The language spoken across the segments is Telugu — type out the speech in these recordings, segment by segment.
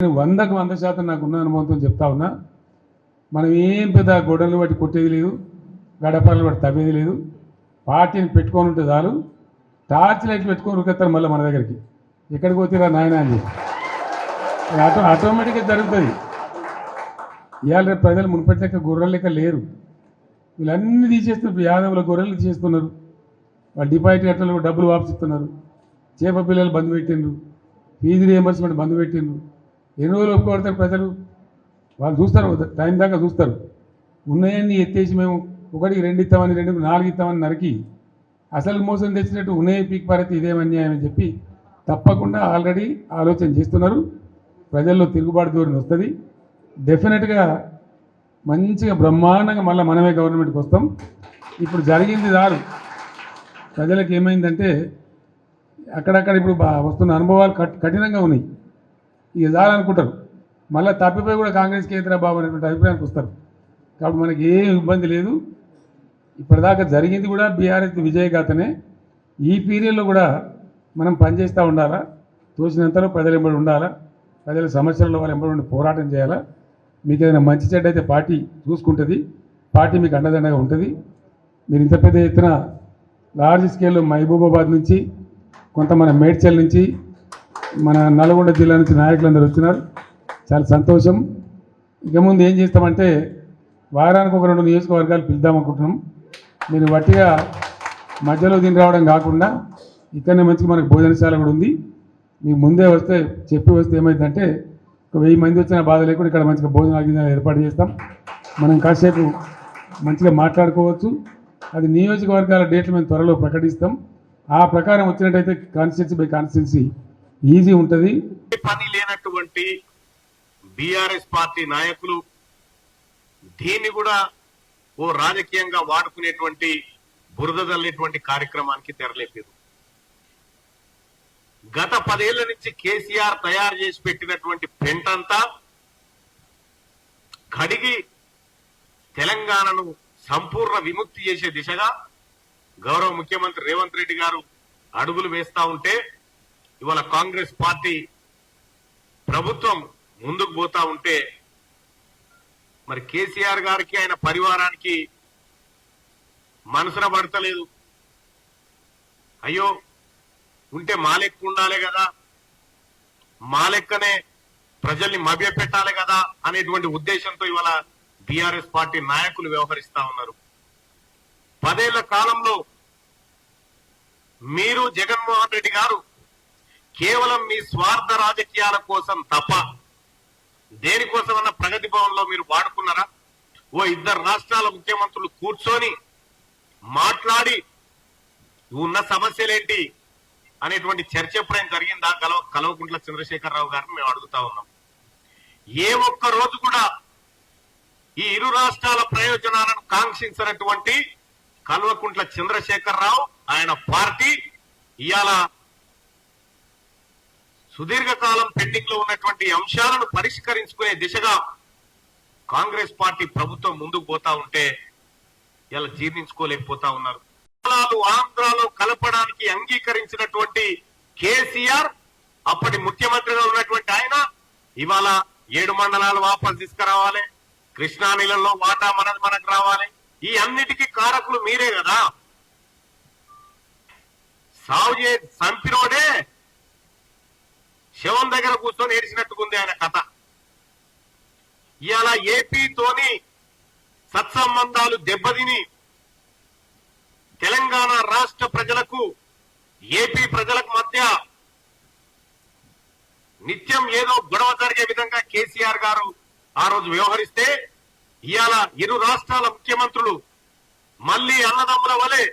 100కు 100% నాకున్న అనుభవంతో చెప్తా ఉన్నా. మనం ఏం పెద్ద గొడవలు బట్టి కొట్టేది లేదు, గడపలు బట్టి తవ్వేది లేదు. పార్టీని పెట్టుకొని ఉంటే చాలు, టార్చ్ లైట్లు పెట్టుకొని ఉరికెత్తారు మళ్ళీ మన దగ్గరికి. ఎక్కడికి పోతారా నాయన అని ఆటోమేటిక్గా జరుగుతుంది. ఇవాళ రేపు ప్రజలు మునుపటి లెక్క గొర్రెల లెక్క లేరు. వీళ్ళన్నీ తీసేస్తున్నారు. యాదవుల గొర్రెలు తీసేస్తున్నారు. వాళ్ళు డిపాజిట్ కట్టలు డబ్బులు వాపసిస్తున్నారు. చేప పిల్లలు బంద్ పెట్టిండ్రు, ఫీజు రియంబర్స్మెంట్ బంద్ పెట్టిండ్రు. ఎన్ని రోజులు ఒప్పుకోడతారు ప్రజలు? వాళ్ళు చూస్తారు, టైం దాకా చూస్తారు. ఉన్నాయన్నీ ఎత్తేసి మేము 1, 2 ఇస్తామని 2, 4 ఇస్తామని నరికి అసలు మోసం తెచ్చినట్టు ఉన్నాయి పీక్ పారైతే ఇదేం అన్యాయం అని చెప్పి తప్పకుండా ఆల్రెడీ ఆలోచన చేస్తున్నారు. ప్రజల్లో తిరుగుబాటు ధోరణి వస్తుంది. డెఫినెట్గా మంచిగా బ్రహ్మాండంగా మళ్ళీ మనమే గవర్నమెంట్కి వస్తాం. ఇప్పుడు జరిగింది దారు ప్రజలకు ఏమైందంటే అక్కడక్కడ ఇప్పుడు వస్తున్న అనుభవాలు కఠినంగా ఉన్నాయి. ఇక చాలనుకుంటారు, మళ్ళీ తప్పిపోయి కూడా కాంగ్రెస్ కేంద్ర బాబు అనేటువంటి అభిప్రాయానికి వస్తారు. కాబట్టి మనకి ఏం ఇబ్బంది లేదు. ఇప్పటిదాకా జరిగింది కూడా బీఆర్ఎస్ విజయగాథనే. ఈ పీరియడ్లో కూడా మనం పనిచేస్తూ ఉండాలా, తోచినంతలో ప్రజలు ఎంబడి ఉండాలా, ప్రజల సమస్యల్లో వాళ్ళు ఎంబడి ఉండి పోరాటం చేయాలా. మీకు ఏదైనా మంచి చెడ్డ అయితే పార్టీ చూసుకుంటుంది, పార్టీ మీకు అండదండగా ఉంటుంది. మీరు ఇంత పెద్ద ఎత్తున లార్జ్ స్కేల్లో మహబూబాబాద్ నుంచి, కొంత మన మేడ్చల్ నుంచి, మన నల్గొండ జిల్లా నుంచి నాయకులందరూ వచ్చినారు. చాలా సంతోషం. ఇక ముందు ఏం చేస్తామంటే వారానికి 1-2 నియోజకవర్గాలు పిలుద్దామనుకుంటున్నాం. మీరు వట్టిగా మధ్యలో దీని రావడం కాకుండా ఇక్కడనే మంచిగా మనకు భోజనశాల కూడా ఉంది. మీకు ముందే వస్తే చెప్పి వస్తే ఏమైందంటే 1000 మంది వచ్చిన బాధ లేకుండా ఇక్కడ మంచిగా భోజనాలు ఏర్పాటు చేస్తాం. మనం కాసేపు మంచిగా మాట్లాడుకోవచ్చు. అది నియోజకవర్గాల డేట్లు మేము త్వరలో ప్రకటిస్తాం. ఆ ప్రకారం వచ్చినట్టయితే కాన్స్టిట్యున్సీ బై కాన్స్టిట్యున్సీ ఈజీ ఉంటుంది. పని లేనటువంటి బీఆర్ఎస్ పార్టీ నాయకులు దీన్ని కూడా ఓ రాజకీయంగా వాడుకునేటువంటి బురద జల్లేటువంటి కార్యక్రమానికి తెరలేపారు. గత 10 ఏళ్ల నుంచి కేసీఆర్ తయారు చేసి పెట్టినటువంటి పెంటంతా కడిగి తెలంగాణను సంపూర్ణ విముక్తి చేసే దిశగా గౌరవ ముఖ్యమంత్రి రేవంత్ రెడ్డి గారు అడుగులు వేస్తా ఉంటే ఇవాళ కాంగ్రెస్ పార్టీ ప్రభుత్వం ముందుకు పోతా ఉంటే మరి కేసీఆర్ గారికి ఆయన పరివారానికి మనసున పడతలేదు. అయ్యో ఉంటే మా లెక్క ఉండాలి కదా, మా లెక్కనే ప్రజల్ని మభ్యపెట్టాలి కదా అనేటువంటి ఉద్దేశంతో ఇవాళ బీఆర్ఎస్ పార్టీ నాయకులు వ్యవహరిస్తా ఉన్నారు. 10 ఏళ్ల కాలంలో మీరు జగన్మోహన్ రెడ్డి గారు కేవలం మీ స్వార్థ రాజకీయాల కోసం తప్ప దేనికోసమన్నా ప్రగతి భవన్లో మీరు వాడుకున్నారా? ఓ 2 రాష్ట్రాల ముఖ్యమంత్రులు కూర్చొని మాట్లాడి ఉన్న సమస్యలేంటి అనేటువంటి చర్చ ఎప్పుడైనా జరిగిందా? కల్వకుంట్ల చంద్రశేఖరరావు గారిని మేము అడుగుతా ఉన్నాం. ఏ ఒక్క రోజు కూడా ఈ 2 రాష్ట్రాల ప్రయోజనాలను కాంక్షించినటువంటి కల్వకుంట్ల చంద్రశేఖరరావు ఆయన పార్టీ ఇవాళ సుదీర్ఘకాలం పెండింగ్ లో ఉన్నటువంటి అంశాలను పరిష్కరించుకునే దిశగా కాంగ్రెస్ పార్టీ ప్రభుత్వం ముందుకు పోతా ఉంటే ఇలా జీర్ణించుకోలేకపోతా ఉన్నారు. ఆంధ్రాలో కలపడానికి అంగీకరించినటువంటి కేసీఆర్, అప్పటి ముఖ్యమంత్రిగా ఉన్నటువంటి ఆయన ఇవాళ 7 మండలాలు వాపసు తీసుకురావాలి, కృష్ణా నీళ్ళల్లో వాటా మనకు రావాలి. ఈ అన్నిటికీ కారకులు మీరే కదా. సాగు సంపినోడే శవం దగ్గర కూర్చొని ఏడిచినట్టుకుంది ఆయన కథ. ఇవాళ ఏపీతోని సత్సంబంధాలు దెబ్బతిని తెలంగాణ రాష్ట్ర ప్రజలకు ఏపీ ప్రజలకు మధ్య నిత్యం ఏదో గొడవ జరిగే విధంగా కేసీఆర్ గారు ఆ రోజు వ్యవహరిస్తే ఇవాళ 2 రాష్ట్రాల ముఖ్యమంత్రులు మళ్లీ అన్నదమ్ముల వలె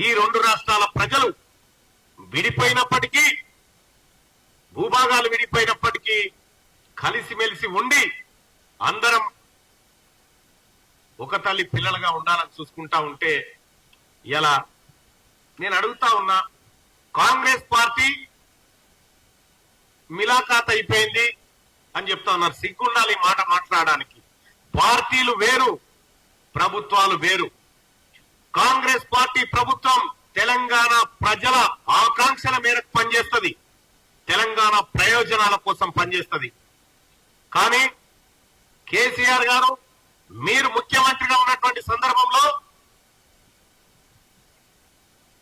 ఈ 2 రాష్ట్రాల ప్రజలు విడిపోయినప్పటికీ, భూభాగాలు విడిపోయినప్పటికీ కలిసిమెలిసి ఉండి అందరం ఒక తల్లి పిల్లలుగా ఉండాలని చూసుకుంటా ఉంటే ఇలా నేను అడుగుతా ఉన్నా, కాంగ్రెస్ పార్టీ మిలాఖాత్ అయిపోయింది అని చెప్తా ఉన్నారు. సిగ్గుండాలి మాట మాట్లాడడానికి. పార్టీలు వేరు, ప్రభుత్వాలు వేరు. కాంగ్రెస్ పార్టీ ప్రభుత్వం తెలంగాణ ప్రజల ఆకాంక్షల మేరకు పనిచేస్తుంది. తెలంగాణ ప్రయోజనాల కోసం పనిచేస్తుంది. కానీ కేసీఆర్ గారు మీరు ముఖ్యమంత్రిగా ఉన్నటువంటి సందర్భంలో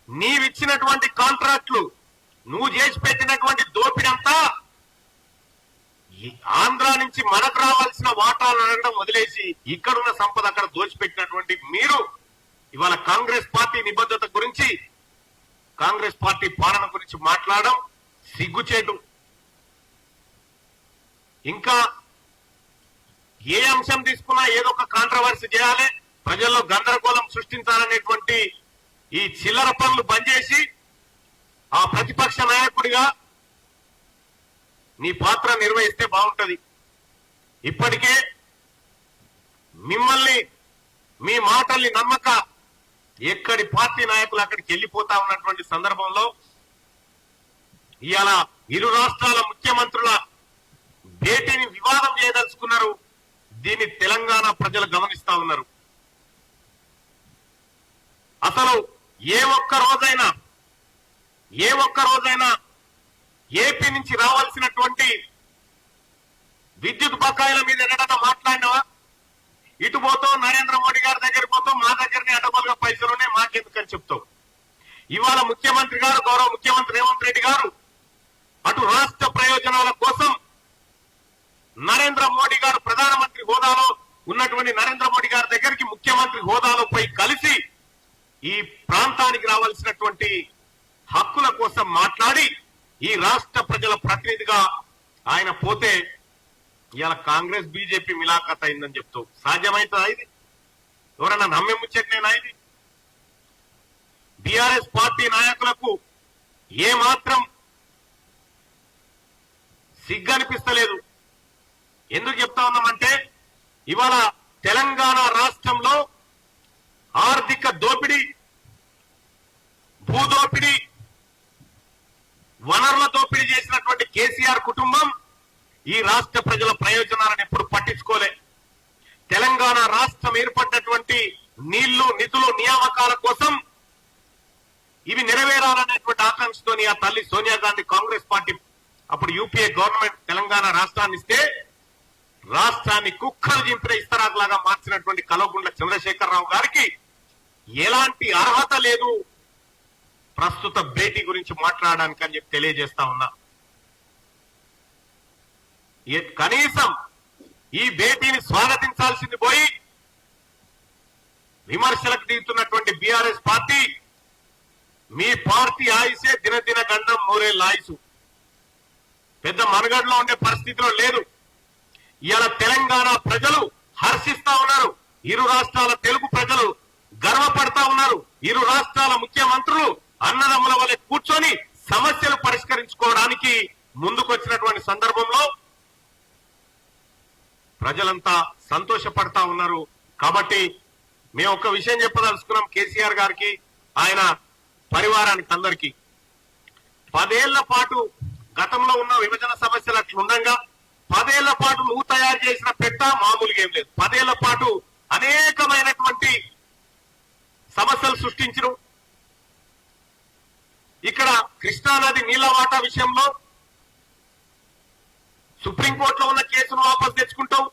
నీవిచ్చినటువంటి కాంట్రాక్టులు, నువ్వు చేసి పెట్టినటువంటి దోపిడంతా ఆంధ్ర నుంచి మనకు రావాల్సిన వాటాలు అనడం వదిలేసి ఇక్కడున్న సంపద అక్కడ దోచిపెట్టినటువంటి మీరు ఇవాళ కాంగ్రెస్ పార్టీ నిబద్ధత గురించి, కాంగ్రెస్ పార్టీ పాలన గురించి మాట్లాడడం సిగ్గుచేటు. ఇంకా ఏ అంశం తీసుకున్నా ఏదో ఒక కాంట్రవర్సీ చేయాలి, ప్రజల్లో గందరగోళం సృష్టించాలనేటువంటి ఈ చిల్లర పనులు బంద్ చేసి ఆ ప్రతిపక్ష నాయకుడిగా నీ పాత్ర నిర్వహిస్తే బాగుంటది. ఇప్పటికే మిమ్మల్ని, మీ మాటల్ని నమ్మక ఎక్కడి పార్టీ నాయకులు అక్కడికి వెళ్ళిపోతా ఉన్నటువంటి సందర్భంలో ఇవాళ ఇరు రాష్ట్రాల ముఖ్యమంత్రుల భేటీని వివాదం చేయదలుచుకున్నారు. దీన్ని తెలంగాణ ప్రజలు గమనిస్తా ఉన్నారు. అసలు ఏ ఒక్క రోజైనా ఏపీ నుంచి రావాల్సినటువంటి విద్యుత్ బకాయిల మీద ఎన్నడన్నా మాట్లాడినావా? ఇటు పోతావు, నరేంద్ర మోడీ గారి దగ్గర పోతావు, మా దగ్గరనే అడ్డగోలుగా పైసలునే మాకెందుకని చెప్తావు. ఇవాళ ముఖ్యమంత్రి గారు, గౌరవ ముఖ్యమంత్రి రేవంత్ రెడ్డి గారు అటు రాష్ట్ర ప్రయోజనాల కోసం నరేంద్ర మోడీ గారు ప్రధానమంత్రి హోదాలో ఉన్నటువంటి నరేంద్ర మోడీ గారి దగ్గరికి ముఖ్యమంత్రి హోదాలో పోయి కలిసి ఈ ప్రాంతానికి రావాల్సినటువంటి హక్కుల కోసం మాట్లాడి ఈ రాష్ట్ర ప్రజల ప్రతినిధిగా ఆయన పోతే ఇవాళ కాంగ్రెస్ బీజేపీ మిలాఖత్ అయిందని చెప్తావు. సాధ్యమైతుందా ఇది? ఎవరన్నా నమ్మే ముచ్చట్నేనా ఇది? బీఆర్ఎస్ పార్టీ నాయకులకు ఏమాత్రం సిగ్గనిపిస్తలేదు. ఎందుకు చెప్తా ఉన్నామంటే ఇవాళ తెలంగాణ రాష్ట్రంలో ఆర్థిక దోపిడీ, భూదోపిడీ, వనరుల దోపిడీ చేసినటువంటి కేసీఆర్ కుటుంబం ఈ రాష్ట్ర ప్రజల ప్రయోజనాలను ఎప్పుడు పట్టించుకోలే. తెలంగాణ రాష్ట్రం ఏర్పడినటువంటి నీళ్లు, నిధులు, నియామకాల కోసం ఇవి నెరవేరాలనేటువంటి ఆకాంక్షతోని ఆ తల్లి సోనియా గాంధీ కాంగ్రెస్ పార్టీ అప్పుడు యూపీఏ గవర్నమెంట్ తెలంగాణ రాష్ట్రాన్ని ఇస్తే రాష్ట్రాన్ని కుక్కలు చింపిన ఇస్తరాకులాగా మార్చినటువంటి కల్వకుంట్ల చంద్రశేఖరరావు గారికి ఎలాంటి అర్హత లేదు ప్రస్తుత భేటీ గురించి మాట్లాడడానికి అని చెప్పి తెలియజేస్తా ఉన్నా. కనీసం ఈ భేటీని స్వాగతించాల్సింది పోయి విమర్శలకు దిగుతున్నటువంటి బీఆర్ఎస్ పార్టీ, మీ పార్టీ ఆయుసే దినదిన గండం మూరేళ్ల ఆయుసు, పెద్ద మనుగడలో ఉండే పరిస్థితిలో లేదు. ఇవాళ తెలంగాణ ప్రజలు హర్షిస్తా ఉన్నారు, ఇరు రాష్ట్రాల తెలుగు ప్రజలు గర్వపడతా ఉన్నారు. ఇరు రాష్ట్రాల ముఖ్యమంత్రులు అన్నదమ్ముల వలె కూర్చొని సమస్యలు పరిష్కరించుకోవడానికి ముందుకొచ్చినటువంటి సందర్భంలో ప్రజలంతా సంతోషపడతా ఉన్నారు. కాబట్టి మేము ఒక విషయం చెప్పదలుచుకున్నాం కేసీఆర్ గారికి, ఆయన పరివారానికి అందరికీ. 10 ఏళ్ల పాటు గతంలో ఉన్న విభజన సమస్యలు అట్లుండగా 10 ఏళ్ల పాటు నువ్వు తయారు చేసిన పెట్ట మామూలుగా ఏం లేదు. 10 ఏళ్ల పాటు అనేకమైనటువంటి సమస్యలు సృష్టించరు. ఇక్కడ కృష్ణానది నీళ్ల వాటా విషయంలో సుప్రీంకోర్టులో ఉన్న కేసును వాపసు తెచ్చుకుంటావు.